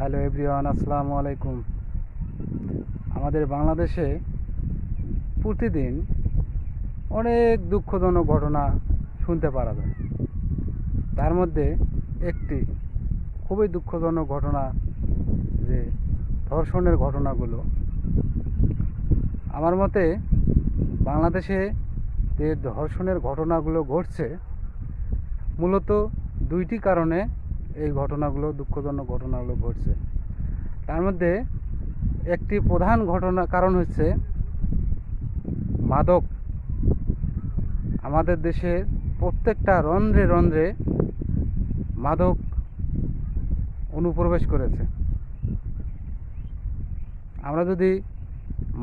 Hello everyone, আসসালামু আলাইকুম। আমাদের বাংলাদেশে প্রতিদিন অনেক দুঃখজনক ঘটনা শুনতে পাওয়া যায়। তার মধ্যে একটি খুবই দুঃখজনক ঘটনা, যে ধর্ষণের ঘটনাগুলো। আমার মতে বাংলাদেশে যে ধর্ষণের ঘটনাগুলো ঘটছে, মূলত দুইটি কারণে এই ঘটনাগুলো, দুঃখজনক ঘটনাগুলো ঘটছে। তার মধ্যে একটি প্রধান কারণ হচ্ছে মাদক। আমাদের দেশে প্রত্যেকটা রন্ধ্রে রন্ধ্রে মাদক অনুপ্রবেশ করেছে। আমরা যদি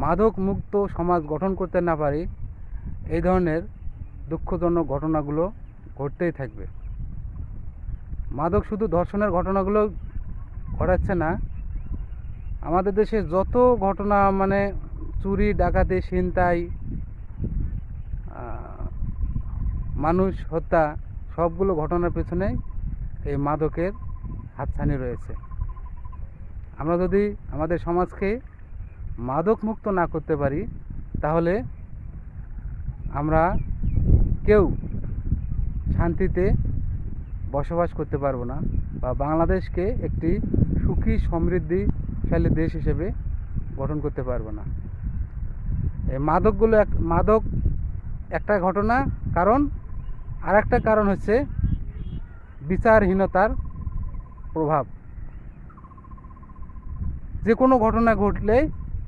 মাদক মুক্ত সমাজ গঠন করতে না পারি, এই ধরনের দুঃখজনক ঘটনাগুলো ঘটতেই থাকবে। মাদক শুধু ধর্ষণের ঘটনাগুলো ঘটাচ্ছে না, আমাদের দেশে যত ঘটনা, মানে চুরি, ডাকাতি, ছিনতাই, মানুষ হত্যা, সবগুলো ঘটনার পেছনে এই মাদকের হাতছানি রয়েছে। আমরা যদি আমাদের সমাজকে মাদক মুক্ত না করতে পারি, তাহলে আমরা কেউ শান্তিতে বসবাস করতে পারবো না, বা বাংলাদেশকে একটি সুখী সমৃদ্ধিশালী দেশ হিসেবে গঠন করতে পারবো না। এই মাদক একটা ঘটনা কারণ, আর একটা কারণ হচ্ছে বিচারহীনতার প্রভাব। যে কোনো ঘটনা ঘটলেই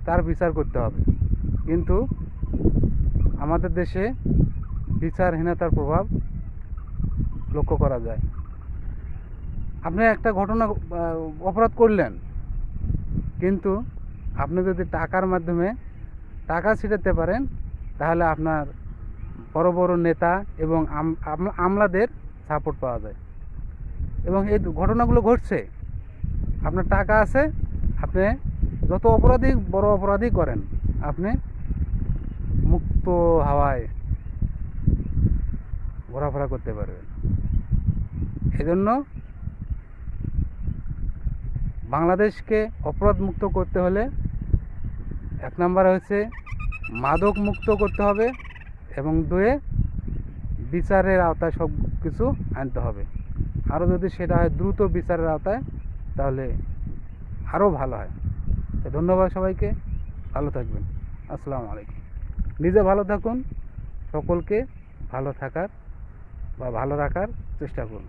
তার বিচার করতে হবে, কিন্তু আমাদের দেশে বিচারহীনতার প্রভাব লক্ষ্য করা যায়। আপনি একটা ঘটনা, অপরাধ করলেন, কিন্তু আপনি যদি টাকার মাধ্যমে টাকা ছিটাতে পারেন, তাহলে আপনার বড় বড় নেতা এবং আমলাদের সাপোর্ট পাওয়া যায়। এবং এই ঘটনাগুলো ঘটছে, আপনার টাকা আছে, আপনি যত বড় অপরাধী করেন, আপনি মুক্ত হাওয়ায় ঘোরাফেরা করতে পারবেন। এজন্য বাংলাদেশকে অপরাধ মুক্ত করতে হলে এক নম্বরে হচ্ছে মাদক মুক্ত করতে হবে, এবং দুয়ে বিচারের আওতায় সব কিছু আনতে হবে। আরও যদি সেটা হয় দ্রুত বিচারের আওতায়, তাহলে আরও ভালো হয়। ধন্যবাদ সবাইকে, ভালো থাকবেন। আসসালামু আলাইকুম। নিজে ভালো থাকুন, সকলকে ভালো থাকার বা ভালো রাখার চেষ্টা করুন।